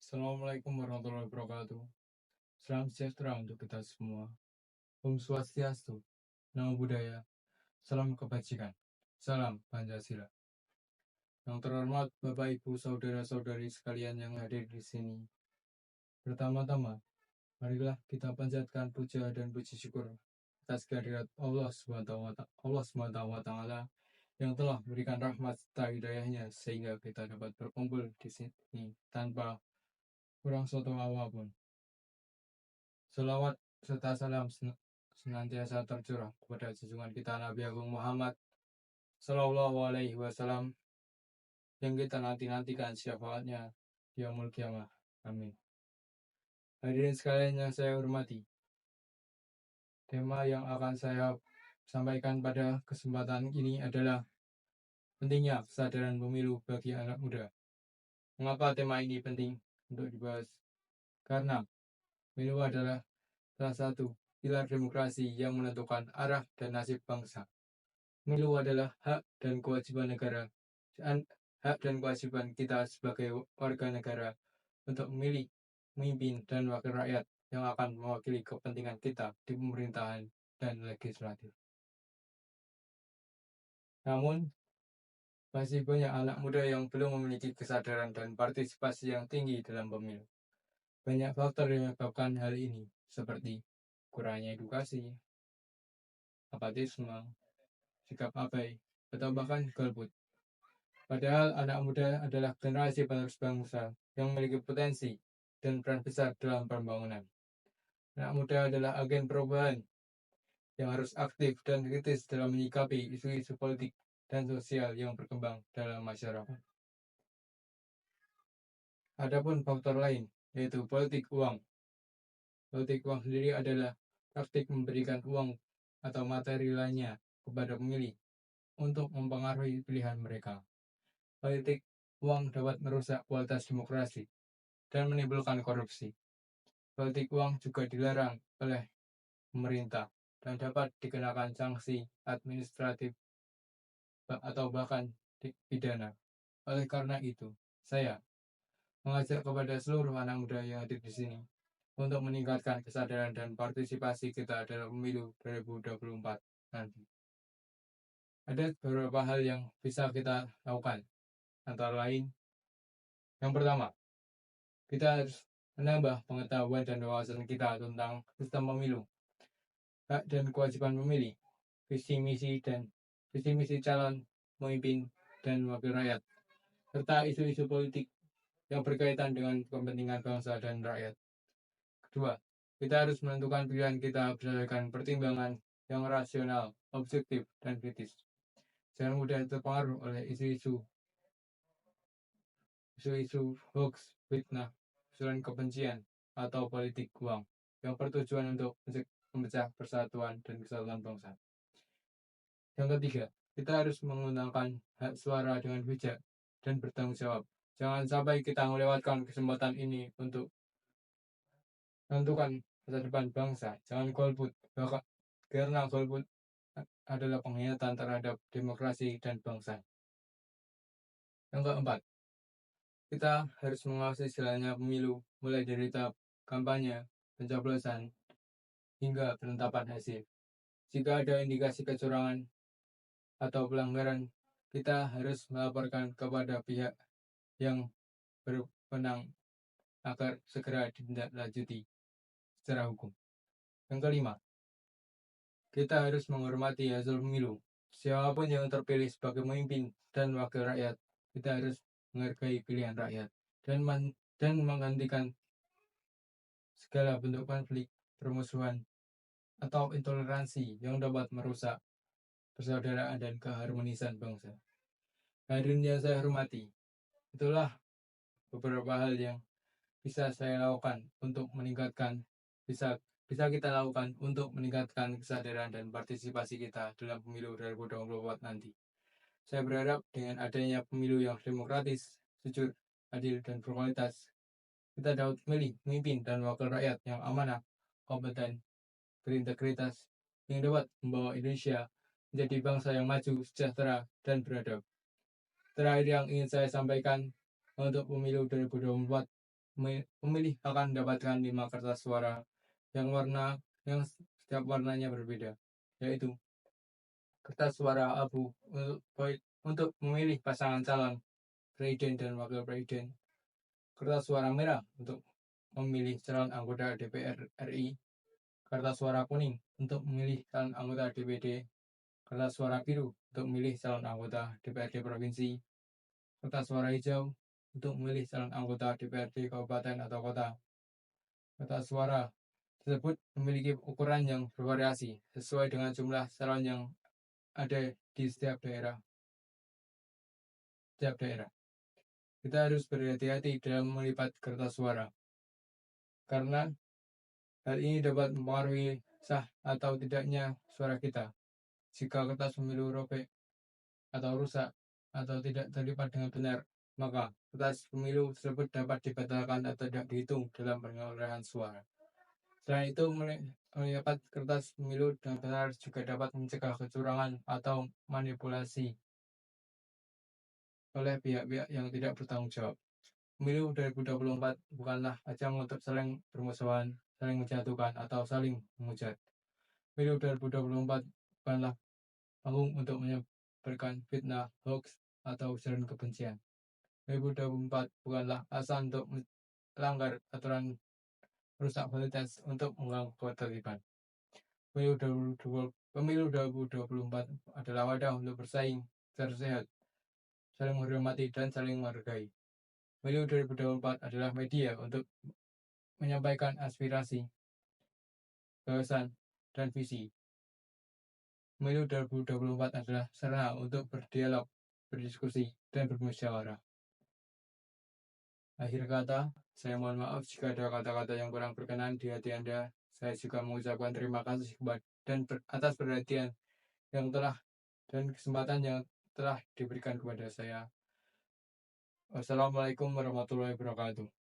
Assalamualaikum warahmatullahi wabarakatuh. Salam sejahtera untuk kita semua. Om Swastiastu, Namo Buddhaya, salam kebajikan, salam Pancasila. Yang terhormat Bapak Ibu saudara-saudari sekalian yang hadir di sini. Pertama-tama, marilah kita panjatkan puja dan puji syukur atas kehadirat Allah SWT yang telah memberikan rahmat serta hidayahnya sehingga kita dapat berkumpul di sini tanpa kurang suatu apapun. Selawat serta salam senantiasa tercurah kepada junjungan kita Nabi Agung Muhammad Sallallahu Alaihi Wasallam yang kita nanti-nantikan syafaatnya di yaumul kiamah. Amin. Hadirin sekalian yang saya hormati, tema yang akan saya sampaikan pada kesempatan ini adalah pentingnya kesadaran pemilu bagi anak muda. Mengapa tema ini penting untuk dibahas? Karena pemilu adalah salah satu pilar demokrasi yang menentukan arah dan nasib bangsa. Pemilu adalah hak dan kewajiban negara, hak dan kewajiban kita sebagai warga negara untuk memilih pemimpin dan wakil rakyat yang akan mewakili kepentingan kita di pemerintahan dan legislatif. Namun, masih banyak anak muda yang belum memiliki kesadaran dan partisipasi yang tinggi dalam pemilu. Banyak faktor yang menyebabkan hal ini, seperti kurangnya edukasi, apatisme, sikap abai, atau bahkan golput. Padahal anak muda adalah generasi penerus bangsa yang memiliki potensi dan peran besar dalam pembangunan. Anak muda adalah agen perubahan yang harus aktif dan kritis dalam menyikapi isu-isu politik dan sosial yang berkembang dalam masyarakat. Adapun faktor lain, yaitu politik uang. Politik uang sendiri adalah praktik memberikan uang atau materi lainnya kepada pemilih untuk mempengaruhi pilihan mereka. Politik uang dapat merusak kualitas demokrasi dan menimbulkan korupsi. Politik uang juga dilarang oleh pemerintah dan dapat dikenakan sanksi administratif atau bahkan pidana. Oleh karena itu, saya mengajak kepada seluruh anak muda yang hadir di sini untuk meningkatkan kesadaran dan partisipasi kita dalam pemilu 2024 nanti. Ada beberapa hal yang bisa kita lakukan. Antara lain, yang pertama, kita harus menambah pengetahuan dan wawasan kita tentang sistem pemilu, hak dan kewajiban pemilih, visi misi calon pemimpin dan wakil rakyat, serta isu-isu politik yang berkaitan dengan kepentingan bangsa dan rakyat. Kedua, kita harus menentukan pilihan kita berdasarkan pertimbangan yang rasional, objektif, dan kritis. Jangan mudah terpengaruh oleh isu-isu hoax, fitnah, usulan kebencian, atau politik uang yang bertujuan untuk memecah persatuan dan kesatuan bangsa. Yang ketiga, kita harus menggunakan hak suara dengan bijak dan bertanggung jawab. Jangan sampai kita melewatkan kesempatan ini untuk menentukan masa depan bangsa. Jangan golput, karena golput adalah pengkhianatan terhadap demokrasi dan bangsa. Yang keempat, kita harus mengawasi jalannya pemilu mulai dari tahap kampanye, pencoblosan, hingga penetapan hasil. Jika ada indikasi kecurangan atau pelanggaran, kita harus melaporkan kepada pihak yang berwenang agar segera ditindaklanjuti secara hukum. Yang kelima, kita harus menghormati hasil pemilu. Siapapun yang terpilih sebagai pemimpin dan wakil rakyat, kita harus menghargai pilihan rakyat dan menghentikan segala bentuk konflik, permusuhan, atau intoleransi yang dapat merusak persaudaraan dan keharmonisan bangsa. Hadirin yang saya hormati, itulah beberapa hal yang bisa saya lakukan untuk meningkatkan kita lakukan untuk meningkatkan kesadaran dan partisipasi kita dalam pemilu 2024 nanti. Saya berharap dengan adanya pemilu yang demokratis, jujur, adil, dan berkualitas, kita dapat memilih pemimpin dan wakil rakyat yang amanah, kompeten, berintegritas, yang dapat membawa Indonesia menjadi bangsa yang maju, sejahtera, dan beradab. Terakhir yang ingin saya sampaikan untuk pemilu 2024, pemilih akan mendapatkan 5 kertas suara yang setiap warnanya berbeda, yaitu kertas suara abu untuk memilih pasangan calon presiden dan wakil presiden, kertas suara merah untuk memilih calon anggota DPR RI, kertas suara kuning untuk memilih calon anggota DPD, kertas suara biru untuk memilih calon anggota DPRD provinsi, kertas suara hijau untuk memilih calon anggota DPRD kabupaten atau kota. Kertas suara tersebut memiliki ukuran yang bervariasi sesuai dengan jumlah calon yang ada di setiap daerah. Kita harus berhati-hati dalam melipat kertas suara, karena hal ini dapat mempengaruhi sah atau tidaknya suara kita. Jika kertas pemilu robek atau rusak atau tidak terlipat dengan benar, maka kertas pemilu tersebut dapat dibatalkan atau tidak dihitung dalam perolehan suara. Selain itu, melipat kertas pemilu dengan benar juga dapat mencegah kecurangan atau manipulasi oleh pihak-pihak yang tidak bertanggung jawab. Pemilu 2024 bukanlah ajang untuk saling bermusuhan, saling menjatuhkan, atau saling menghujat. Pemilu 2024 bukanlah panggung untuk menyebarkan fitnah, hoax, atau ujaran kebencian. 2024 bukanlah alasan untuk melanggar aturan, merusak fasilitas, untuk mengganggu ketertiban. Pemilu 2024 adalah wadah untuk bersaing secara sehat, saling menghormati, dan saling menghargai. Pemilu 2024 adalah media untuk menyampaikan aspirasi, gagasan, dan visi. Pemilu 2024 adalah sarana untuk berdialog, berdiskusi, dan bermusyawarah. Akhir kata, saya mohon maaf jika ada kata-kata yang kurang berkenan di hati Anda. Saya juga mengucapkan terima kasih atas perhatian yang dan kesempatan yang telah diberikan kepada saya. Wassalamualaikum warahmatullahi wabarakatuh.